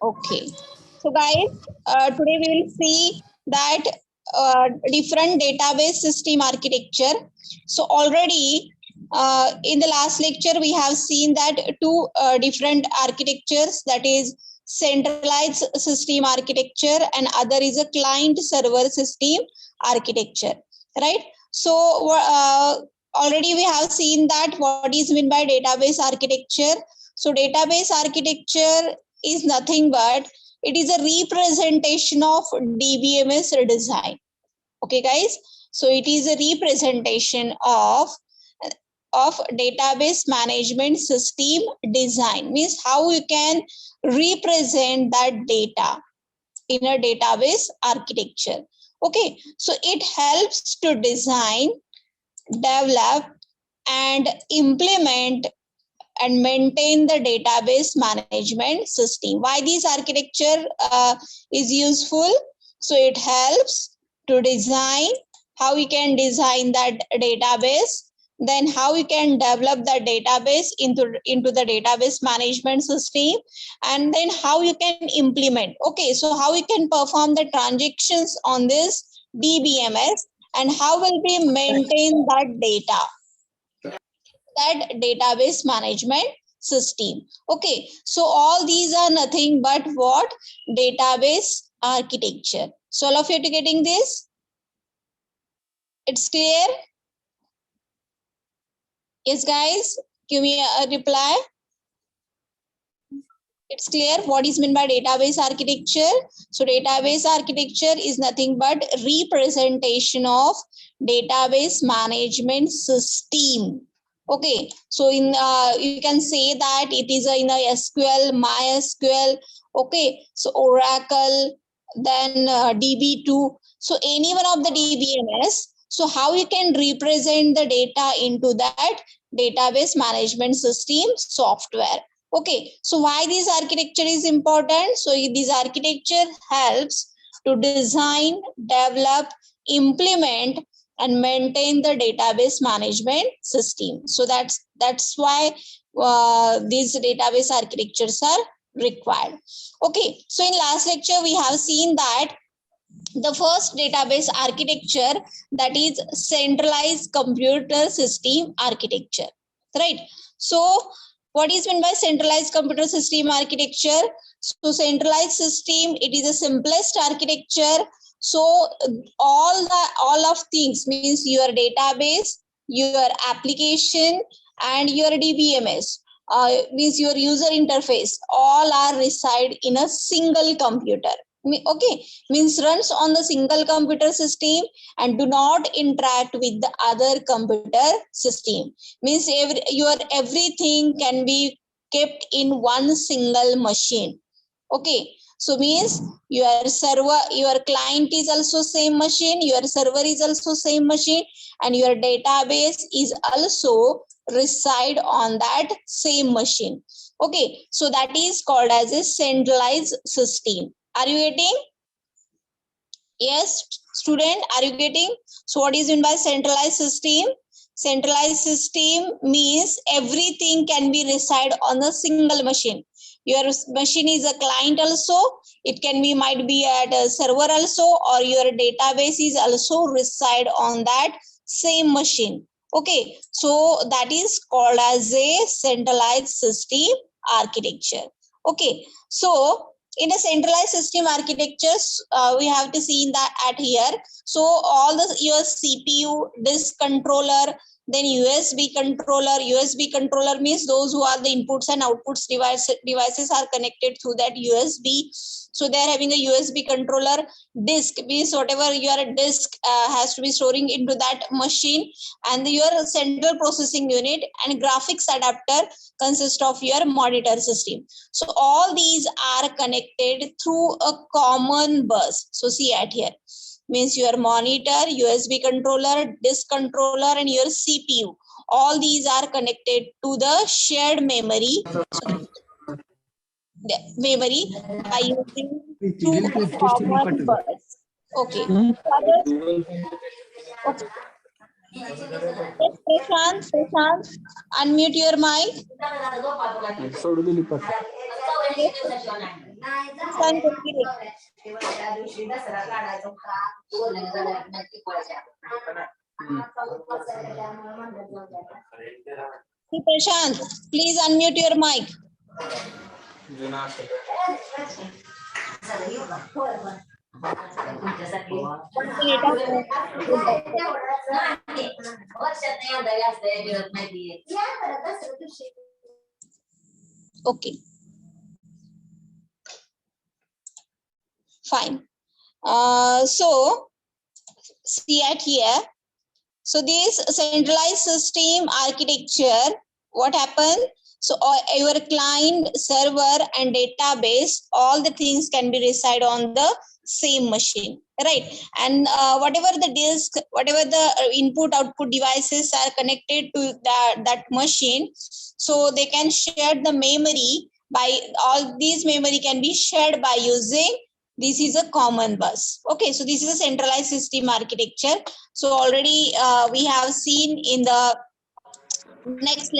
Okay. So guys, today we will see that different database system architecture. So already in the last lecture, we have seen that two different architectures, that is centralized system architecture and other is a client server system architecture, right? So already we have seen that what is meant by database architecture. So database architecture is nothing but it is a representation of DBMS design. Okay, guys. So it is a representation of database management system design. Means how you can represent that data in a database architecture. Okay, so it helps to design, develop, and implement and maintain the database management system. Why this architecture is useful? So it helps to design how we can design that database, then how we can develop that database into the database management system, and then how you can implement. Okay, so how we can perform the transactions on this DBMS and how will we maintain that data, that database management system. Okay, so all these are nothing but what? Database architecture. So all of you are getting this? It's clear? Yes, guys, give me a reply. It's clear what is meant by database architecture. So database architecture is nothing but representation of database management system. Okay, so in you can say that it is in a SQL, MySQL. Okay, so Oracle, then DB2. So any one of the DBMS. So how you can represent the data into that database management system software. Okay, so why this architecture is important? So this architecture helps to design, develop, implement, and maintain the database management system. So that's why these database architectures are required. Okay, so in last lecture we have seen that the first database architecture, that is centralized computer system architecture, right? So what is meant by centralized computer system architecture? So centralized system, it is the simplest architecture. So all of things, means your database, your application, and your DBMS, means your user interface, all are reside in a single computer. Okay, means runs on the single computer system and do not interact with the other computer system. Means your everything can be kept in one single machine. Okay, so means your server, your client is also same machine, your server is also same machine, and your database is also reside on that same machine. Okay, so that is called as a centralized system. Are you getting? Yes, student, are you getting? So what is meant by centralized system? Centralized system means everything can be reside on a single machine. Your machine is a client also. It can be, might be at a server also, or your database is also reside on that same machine. Okay, so that is called as a centralized system architecture. Okay, so in a centralized system architectures, we have to see that at here. So all the your CPU, disk controller, then USB controller. USB controller means those who are the inputs and outputs devices are connected through that USB. So they are having a USB controller. Disk means whatever your disk has to be storing into that machine, and your central processing unit and graphics adapter consist of your monitor system. So all these are connected through a common bus. So see at here, means your monitor, USB controller, disk controller, and your CPU. All these are connected to the shared memory. So the memory by using through a common bus. Okay. Okay. Yes, Prashant, unmute your mic. Sun continue. Hey, Prashant, please unmute your mic. Okay, fine. So see at here. So this centralized system architecture, what happened? So your client, server, and database, all the things can be reside on the same machine, right? And whatever the disk, whatever the input output devices are connected to that machine, so they can share the memory by all these memory can be shared by using this is a common bus. Okay, so this is a centralized system architecture. So already we have seen in the next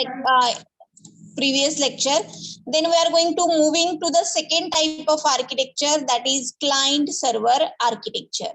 previous lecture. Then we are going to moving to the second type of architecture, that is client server architecture.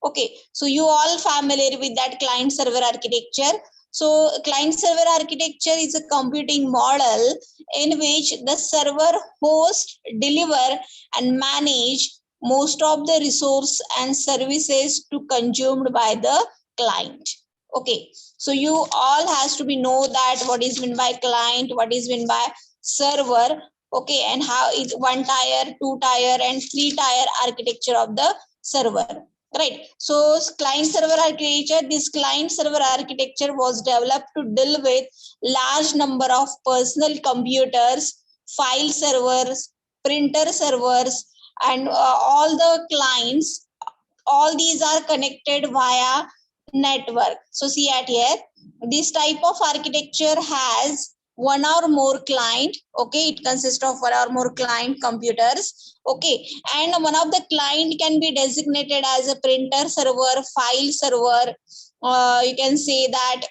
Okay, so you all familiar with that client server architecture. So client server architecture is a computing model in which the server host, deliver and manage most of the resource and services to consumed by the client. Okay, so you all has to be know that what is meant by client, what is meant by server. Okay, and how is one tier, two tier and three tier architecture of the server, right? So client server architecture, this client server architecture was developed to deal with large number of personal computers, file servers, printer servers, and all the clients. All these are connected via network. So see at here, this type of architecture has one or more client. Okay, it consists of one or more client computers. Okay, and one of the client can be designated as a printer server, file server. You can say that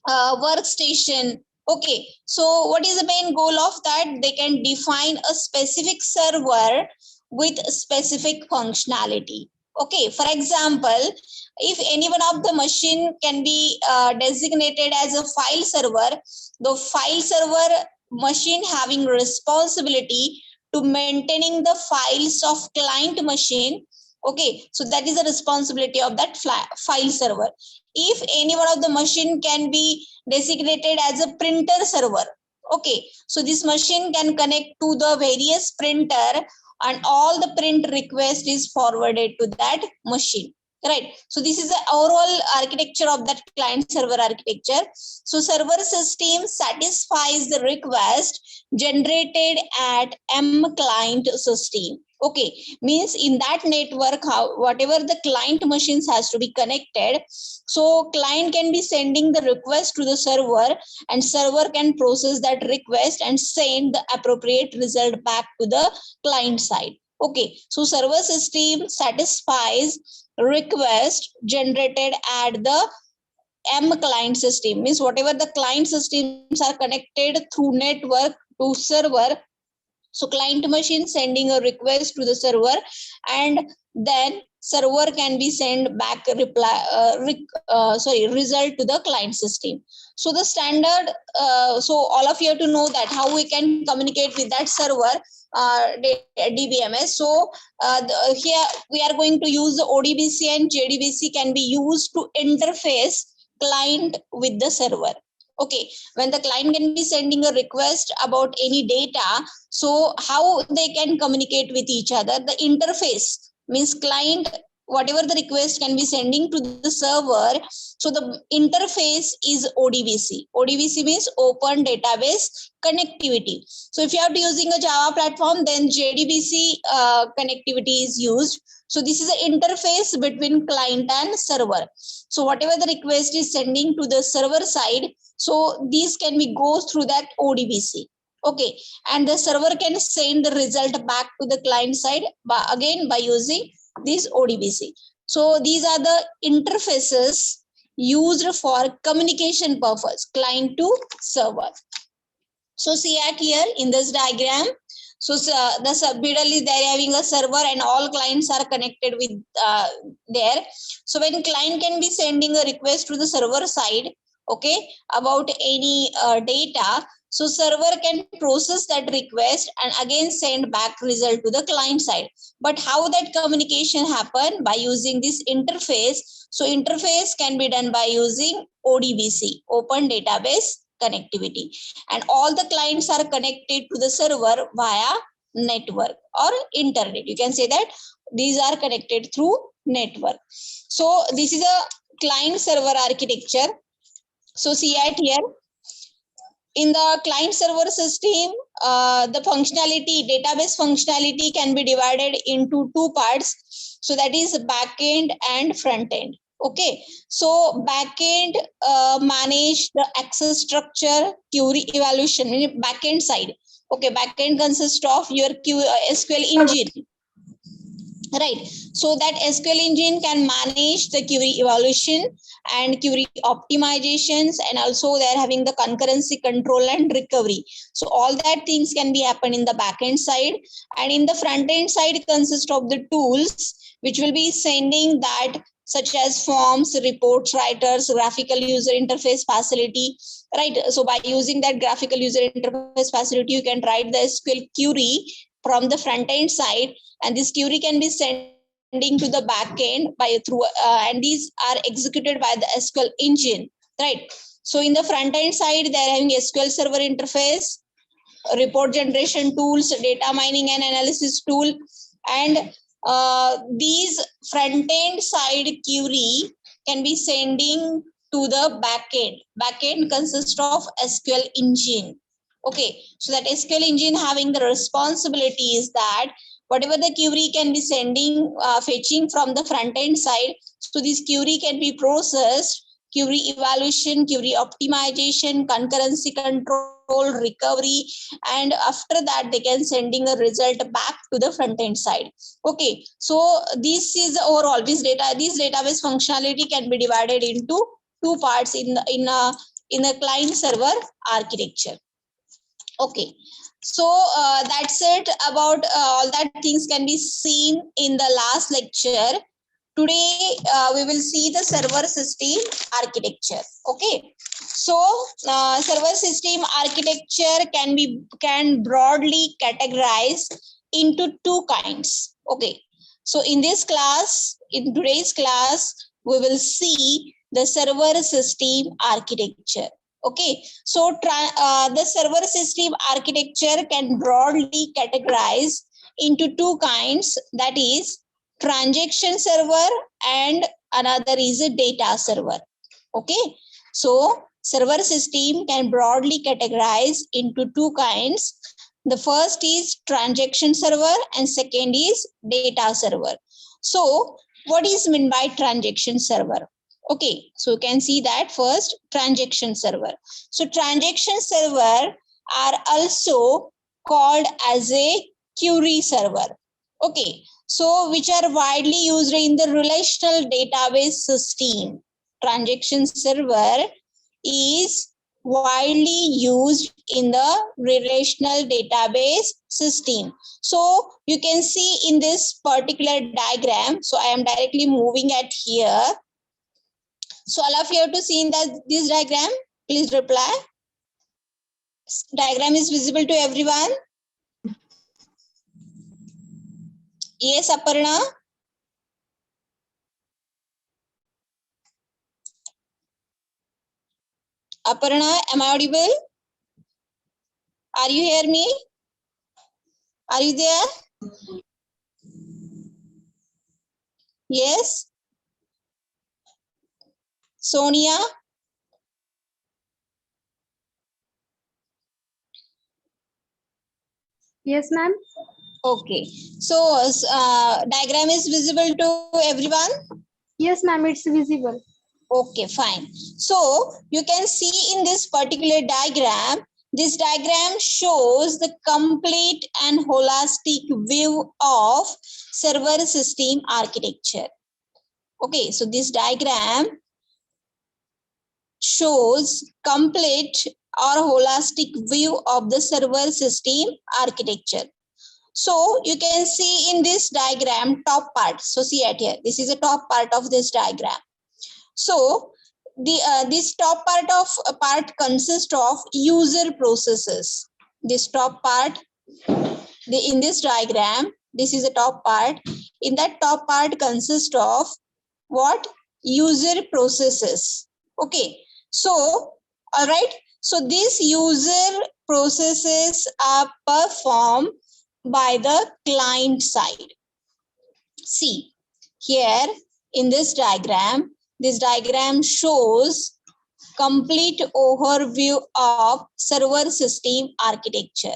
workstation. Okay, so what is the main goal of that? They can define a specific server with specific functionality. Okay, for example, if any one of the machine can be designated as a file server, the file server machine having responsibility to maintaining the files of client machine. Okay, so that is the responsibility of that file server. If any one of the machine can be designated as a printer server, okay, so this machine can connect to the various printer and all the print request is forwarded to that machine, right? So this is the overall architecture of that client server architecture. So server system satisfies the request generated at M client system. Okay, means in that network, whatever the client machines has to be connected, so client can be sending the request to the server and server can process that request and send the appropriate result back to the client side. Okay, so server system satisfies request generated at the M client system, means whatever the client systems are connected through network to server. So client machine sending a request to the server and then server can be send back a result to the client system. So the standard, so all of you have to know that how we can communicate with that server, DBMS. So here we are going to use the ODBC and JDBC can be used to interface client with the server. Okay, when the client can be sending a request about any data, so how they can communicate with each other? The interface means client, whatever the request can be sending to the server. So the interface is ODBC. ODBC means Open Database Connectivity. So if you are using a Java platform, then JDBC connectivity is used. So this is an interface between client and server. So whatever the request is sending to the server side, so these can be go through that ODBC. Okay, and the server can send the result back to the client side by using this ODBC. So these are the interfaces used for communication purpose, client to server. So see at here in this diagram. So the middle is there having a server and all clients are connected with there. So when client can be sending a request to the server side, okay, about any data, so server can process that request and again send back result to the client side. But how that communication happen? By using this interface. So interface can be done by using ODBC, Open Database Connectivity, and all the clients are connected to the server via network or internet. You can say that these are connected through network. So this is a client server architecture. So see at here, in the client server system, the functionality, database functionality can be divided into two parts. So that is backend and front end. Okay, so backend manage the access structure, query evaluation, meaning backend side. Okay, backend consists of your SQL engine. Right. So that SQL engine can manage the query evaluation and query optimizations, and also they're having the concurrency control and recovery. So all that things can be happen in the backend side, and in the front end side consists of the tools which will be sending that, such as forms, reports, writers, graphical user interface facility. Right. So by using that graphical user interface facility, you can write the SQL query from the front end side, and this query can be sending to the back end by through and these are executed by the SQL engine, right? So in the front end side, they are having SQL server interface, report generation tools, data mining and analysis tool, and these front end side query can be sending to the back end. Back end consists of SQL engine. Okay, so that SQL engine having the responsibility is that whatever the query can be sending, fetching from the front end side, so this query can be processed, query evaluation, query optimization, concurrency control, recovery, and after that they can sending a result back to the front end side. Okay, so this is overall this database functionality can be divided into two parts in a client server architecture. Okay, so that's it about all that things can be seen in the last lecture. Today we will see the server system architecture. Okay, so server system architecture can broadly categorize into two kinds. Okay, so in today's class, we will see the server system architecture. Okay, so the server system architecture can broadly categorize into two kinds, that is transaction server and another is a data server. Okay, so server system can broadly categorize into two kinds. The first is transaction server and second is data server. So what is meant by transaction server? Okay, so you can see that first transaction server. So transaction server are also called as a query server. Okay, so which are widely used in the relational database system. Transaction server is widely used in the relational database system. So you can see in this particular diagram, so I am directly moving at here. So all of you have to see in this diagram, please reply. Diagram is visible to everyone? Yes, Aparna? Aparna, am I audible? Are you hear me? Are you there? Yes? Sonia? Yes, ma'am. Okay. So diagram is visible to everyone? Yes, ma'am, it's visible. Okay, fine. So you can see in this particular diagram, this diagram shows the complete and holistic view of server system architecture. Okay, so this diagram shows complete or holistic view of the server system architecture. So you can see in this diagram top part. So see at here, this is a top part of this diagram. So the this top part consists of user processes. This top part, in this diagram, this is the top part. In that top part consists of what? User processes. Okay. So all right. So these user processes are performed by the client side. See here in this diagram shows complete overview of server system architecture.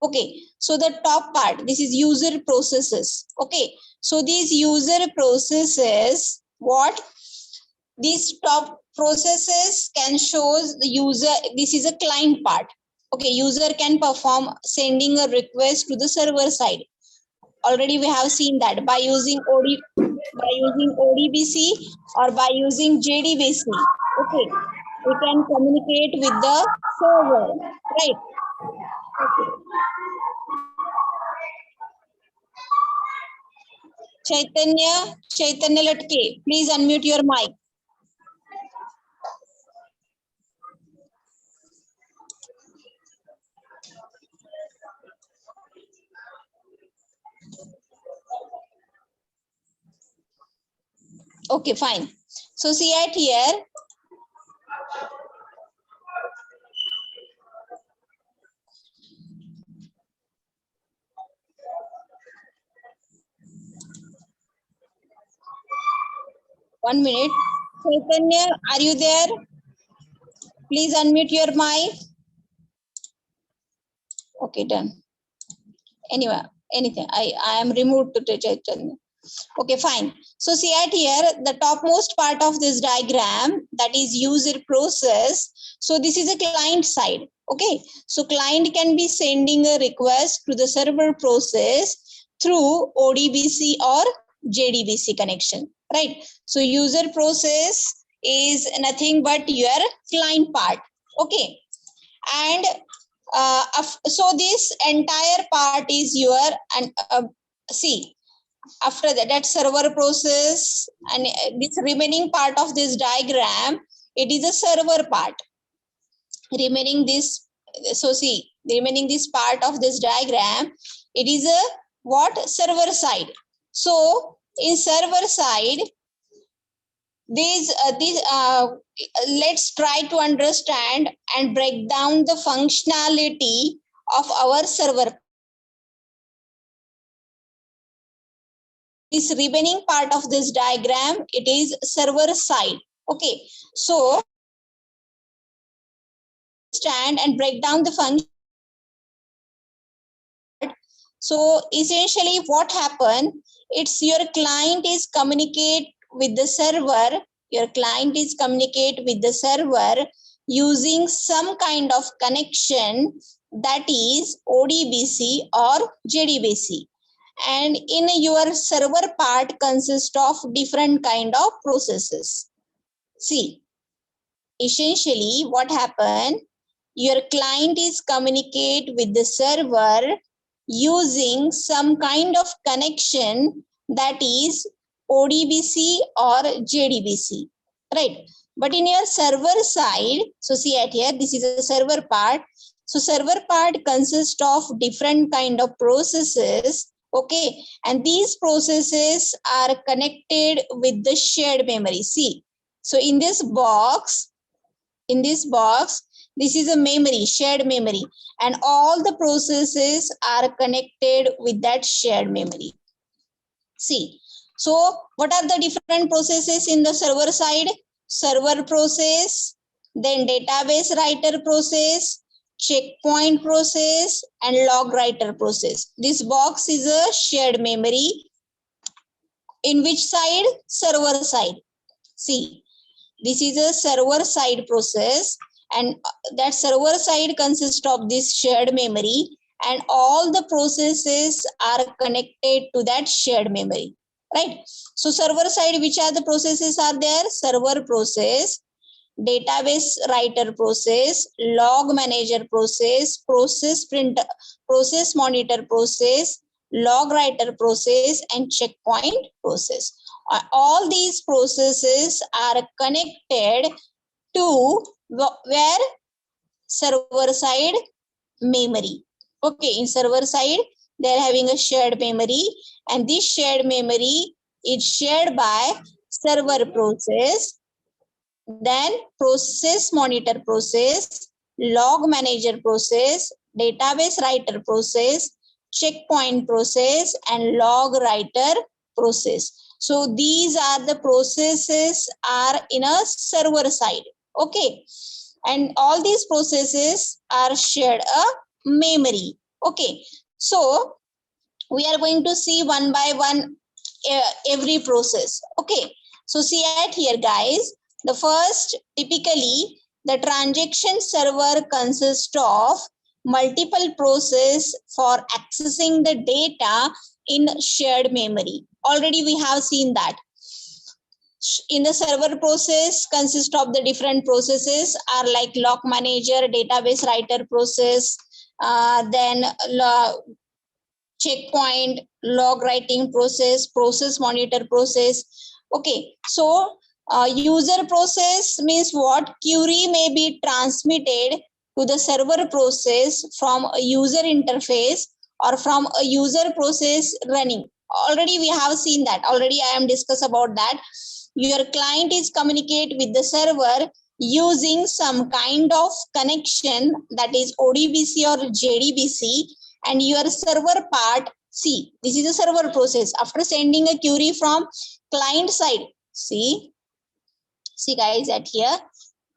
Okay, so the top part, this is user processes. Okay, so these user processes, what? These top processes can show the user, this is a client part. Okay, user can perform sending a request to the server side. Already we have seen that by using ODBC or by using JDBC. Okay, we can communicate with the server, right? Okay. Chaitanya Latke, please unmute your mic. Okay, fine. So see at here. One minute. Chaitanya, are you there? Please unmute your mic. Okay, done. Anyway, anything. I am removed to Chaitanya. Okay, fine. So see at here, the topmost part of this diagram, that is user process. So this is a client side. Okay, so client can be sending a request to the server process through ODBC or JDBC connection, right? So user process is nothing but your client part. Okay, and so this entire part is your, and see, after that server process, and this remaining part of this diagram, it is a server part. Remaining this, so see, remaining this part of this diagram, it is a what? Server side. So in server side, let's try to understand and break down the functionality of our server. This remaining part of this diagram, it is server side. Okay, so understand and break down the function. So essentially what happened, it's your client is communicate with the server, your client is communicate with the server using some kind of connection, that is ODBC or JDBC. And in your server part consists of different kind of processes. See, essentially what happened, your client is communicate with the server using some kind of connection, that is ODBC or JDBC, right? But in your server side, so see at here, this is a server part. So server part consists of different kind of processes. Okay, and these processes are connected with the shared memory. See, so in this box, this is a memory, shared memory, and all the processes are connected with that shared memory. See, so what are the different processes in the server side? Server process, then database writer process, checkpoint process, and log writer process. This box is a shared memory. In which side? Server side. See, this is a server side process, and that server side consists of this shared memory, and all the processes are connected to that shared memory, right? So server side, which are the processes are there? Server process, database writer process, log manager process, process monitor process, log writer process, and checkpoint process. All these processes are connected to where? Server side memory. Okay, in server side, they're having a shared memory, and this shared memory is shared by server process, then process monitor process, log manager process, database writer process, checkpoint process, and log writer process. So these are the processes are in a server side. Okay, and all these processes are shared a memory. Okay, so we are going to see one by one every process. Okay, so see at here guys, the first, typically the transaction server consists of multiple process for accessing the data in shared memory. Already we have seen that in the server process consist of the different processes are like log manager, database writer process, then checkpoint, log writing process, process monitor process. Okay, so user process means what? Query may be transmitted to the server process from a user interface or from a user process running. Already we have seen that. Already I am discussed about that. Your client is communicate with the server using some kind of connection, that is ODBC or JDBC, and your server part, see, this is a server process. After sending a query from client side, see guys at here,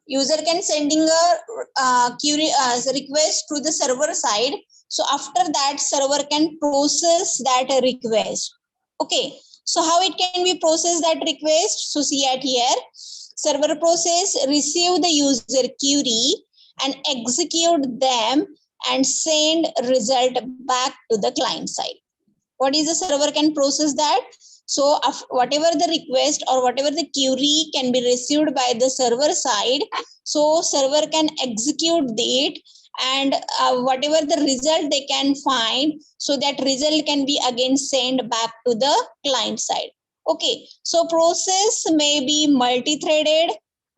user can sending a query request to the server side. So after that, server can process that request. Okay, so how it can be processed that request? So see at here, server process receive the user query and execute them and send result back to the client side. What is the server can process that? So whatever the request or whatever the query can be received by the server side, so server can execute it, and whatever the result they can find, so that result can be again sent back to the client side. Okay, so process may be multi-threaded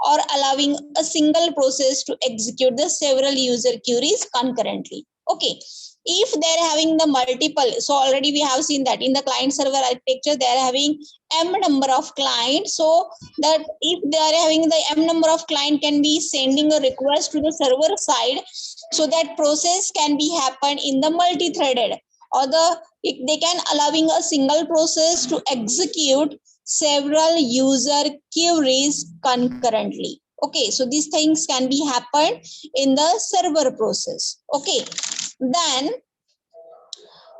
or allowing a single process to execute the several user queries concurrently. Okay, if they're having the multiple, so already we have seen that in the client server architecture they're having m number of clients, so that if they are having the m number of client can be sending a request to the server side, so that process can be happen in the multi-threaded, or they can allowing a single process to execute several user queries concurrently. Okay, so these things can be happened in the server process. Okay, then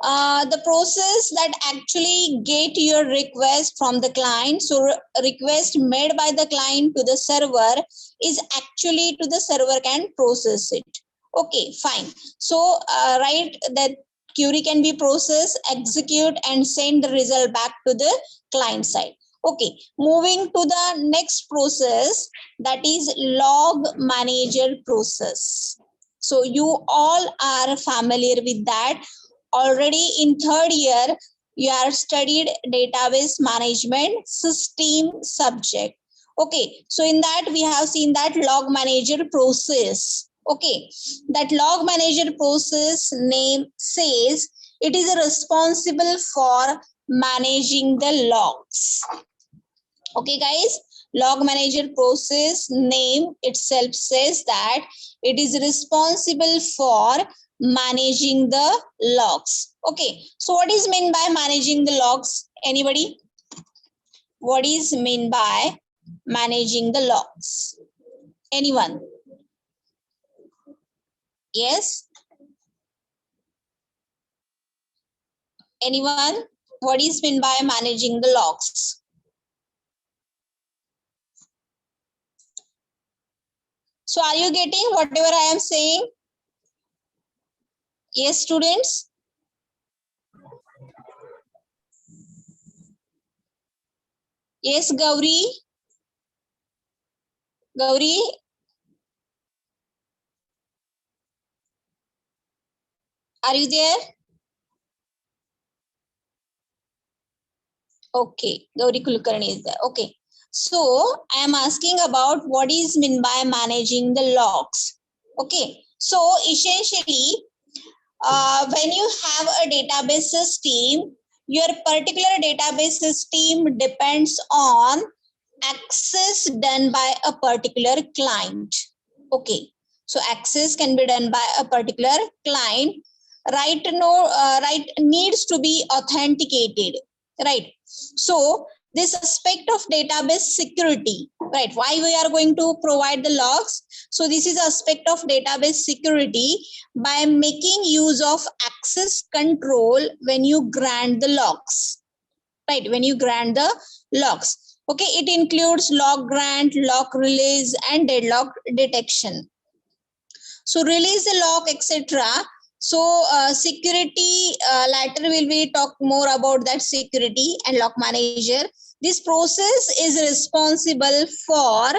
the process that actually get your request from the client, so request made by the client to the server is actually to the server can process it. Okay, fine. So right, that query can be processed, execute, and send the result back to the client side. Okay, moving to the next process, that is log manager process. So you all are familiar with that. Already in third year, you are studied database management system subject. Okay, so in that we have seen that log manager process. Okay, that log manager process name says it is responsible for managing the logs. Okay guys, log manager process name itself says that it is responsible for managing the logs. Okay, so what is meant by managing the logs? Anybody? What is meant by managing the logs? Anyone? Yes? Anyone? What is meant by managing the logs? So are you getting whatever I am saying? Yes, students? Yes, Gauri? Gauri? Are you there? Okay, Gauri Kulkarni is there. Okay. So I am asking about what is meant by managing the logs. Okay. So essentially, when you have a database system, your particular database system depends on access done by a particular client. Okay. So access can be done by a particular client. Right needs to be authenticated. Right. So this aspect of database security, right? Why we are going to provide the logs? So this is aspect of database security by making use of access control when you grant the logs, right? When you grant the logs. Okay, it includes log grant, log release, and deadlock detection. So release the lock, etc. So security, later will we talk more about that security and lock manager. This process is responsible for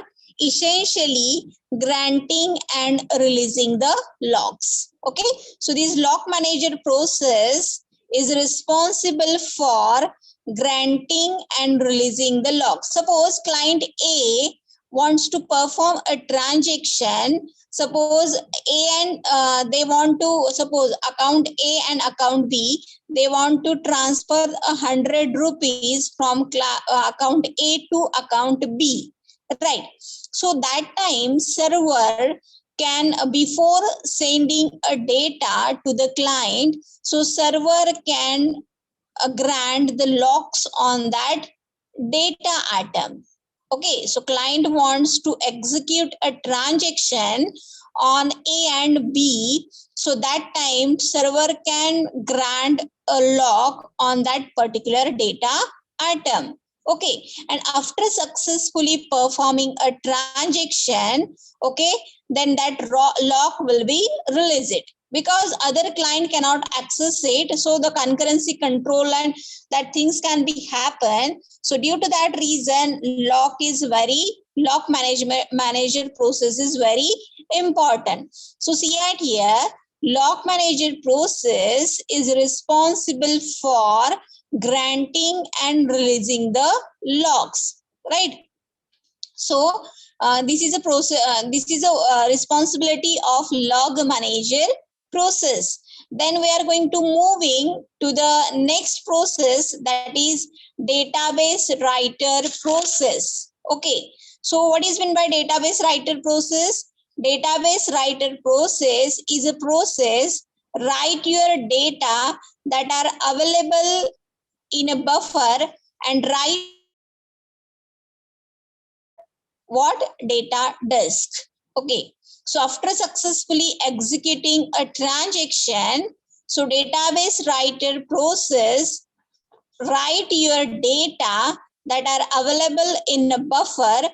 essentially granting and releasing the locks. Okay, so this lock manager process is responsible for granting and releasing the lock. Suppose client A wants to perform a transaction. Suppose A and they want to, suppose account A and account B, they want to transfer 100 rupees from account A to account B, right? So that time server can, before sending a data to the client, so server can grant the locks on that data item. Okay, so client wants to execute a transaction on A and B. So that time server can grant a lock on that particular data item. Okay, and after successfully performing a transaction, okay, then that lock will be released because other client cannot access it. So the concurrency control and that things can be happen. So due to that reason, lock management manager process is very important. So see at here, lock manager process is responsible for granting and releasing the locks, right? So this is a process. This is a responsibility of log manager process. Then we are going to moving to the next process, that is database writer process. Okay. So what is meant by database writer process? Database writer process is a process write your data that are available in a buffer and write what data disk. Okay, so after successfully executing a transaction, so database writer process write your data that are available in a buffer,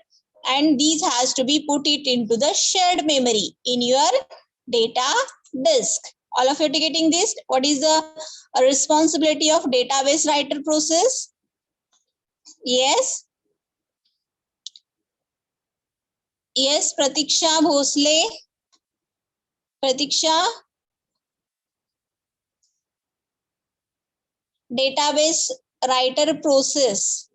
and these has to be put it into the shared memory in your data disk. All of you are getting this? What is the responsibility of database writer process? Yes. Yes, Pratiksha Bhosle. Pratiksha, database writer process.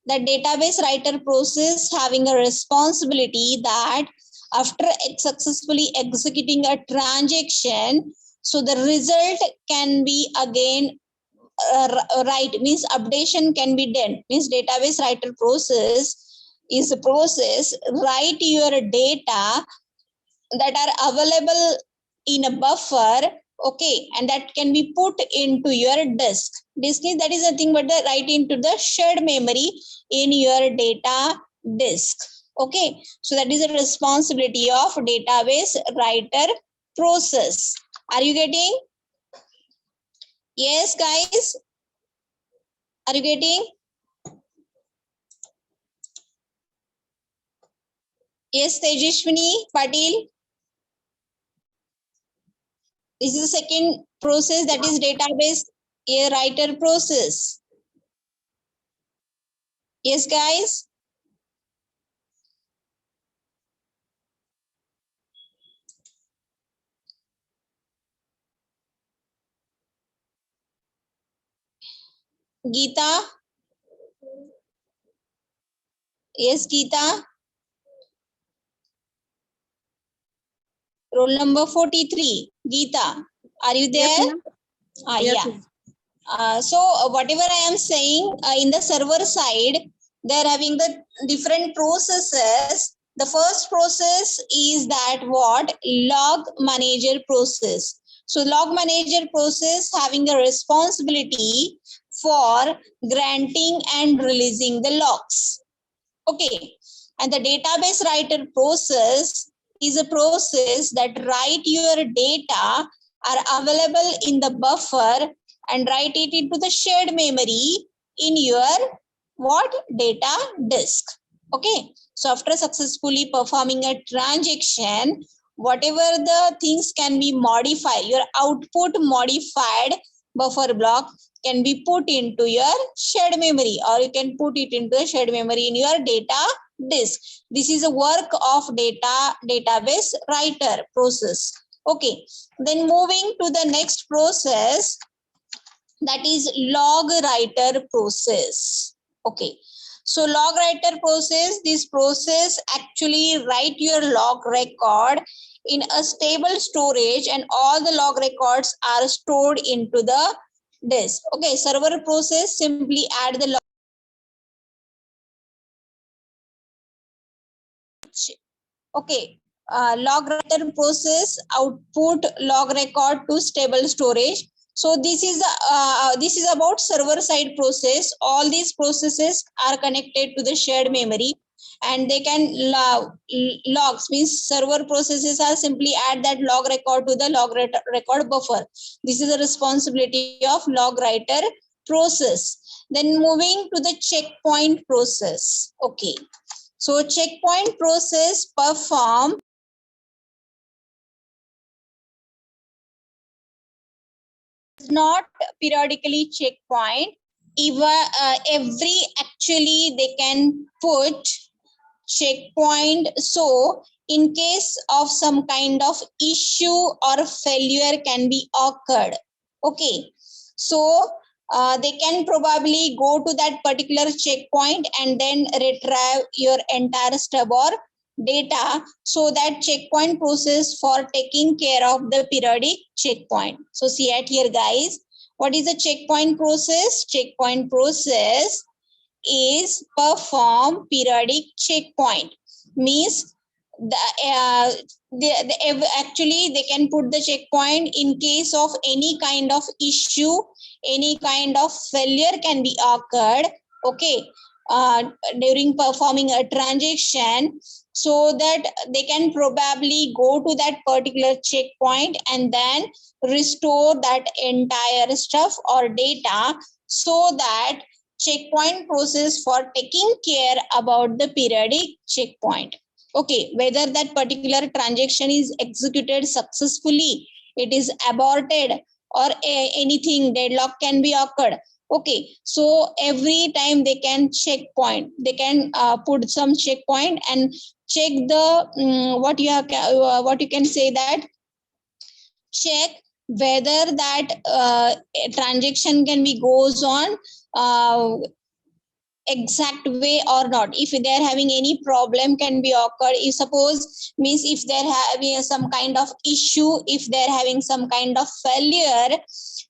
The database writer process having a responsibility that after successfully executing a transaction, so the result can be again right, means updation can be done. Means database writer process is a process write your data that are available in a buffer, okay, and that can be put into your disk. Disk is, that is nothing but the write into the shared memory in your data disk. Okay, so that is the responsibility of database writer process. Are you getting? Yes, guys, are you getting? Yes, Tejashwini Patil. This is the second process, that is database writer process. Yes, guys. Geeta. Yes, Geeta. Roll number 43. Geeta, are you Yes, there? ma'am. Yes, Yeah. ma'am. Whatever I am saying, in the server side, they're having the different processes. The first process is that what? Log manager process. So log manager process having a responsibility for granting and releasing the logs. Okay. And the database writer process is a process that write your data are available in the buffer and write it into the shared memory in your what? Data disk. Okay. So after successfully performing a transaction, whatever the things can be modified, your output modified buffer block can be put into your shared memory, or you can put it into the shared memory in your data disk. This is a work of database writer process. Okay. Then moving to the next process, that is log writer process. Okay. So log writer process, this process actually write your log record in a stable storage, and all the log records are stored into the disk. Okay. Server process simply add the log. Okay. Log writer process output log record to stable storage. So this is about server side process. All these processes are connected to the shared memory, and they can logs, means server processes are simply add that log record to the log record buffer. This is the responsibility of log writer process. Then moving to the checkpoint process. Okay. So checkpoint process perform not periodically checkpoint. Even every actually they can put checkpoint. So in case of some kind of issue or failure can be occurred. Okay. So they can probably go to that particular checkpoint and then retrieve your entire stub or data. So that checkpoint process for taking care of the periodic checkpoint. So see at here guys, what is the checkpoint process? Checkpoint process is perform periodic checkpoint, means actually they can put the checkpoint in case of any kind of issue, any kind of failure can be occurred. Okay. During performing a transaction, so that they can probably go to that particular checkpoint and then restore that entire stuff or data, so that checkpoint process for taking care about the periodic checkpoint. Okay, whether that particular transaction is executed successfully, it is aborted, or anything deadlock can be occurred. Okay, so every time they can checkpoint, they can put some checkpoint and check the what you can say that check whether that transaction can be goes on exact way or not. If they're having any problem can be occurred, if suppose means if they're having some kind of issue, if they're having some kind of failure,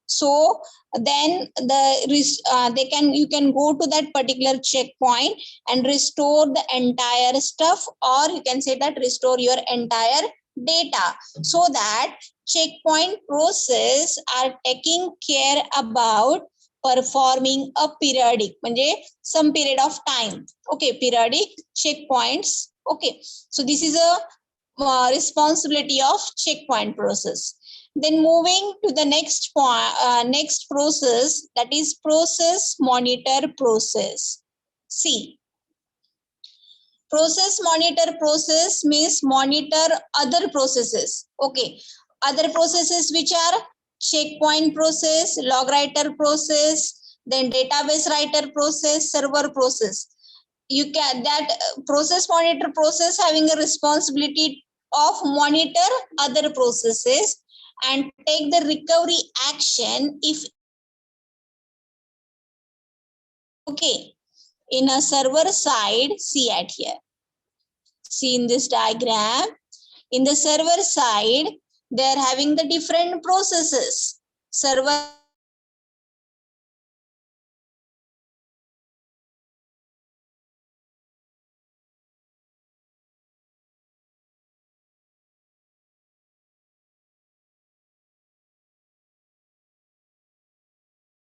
so then they can, you can go to that particular checkpoint and restore the entire stuff, or you can say that restore your entire data. So that checkpoint process are taking care about performing a periodic, म्हणजे some period of time. Okay, periodic checkpoints. Okay, so this is a responsibility of checkpoint process. Then moving to the next point, next process, that is process monitor process. See, process monitor process means monitor other processes. Okay, other processes which are checkpoint process, log writer process, then database writer process, server process. You can that process monitor process having a responsibility of monitor other processes and take the recovery action if okay. in a server side, see at here. See in this diagram, in the server side, they are having the different processes. Server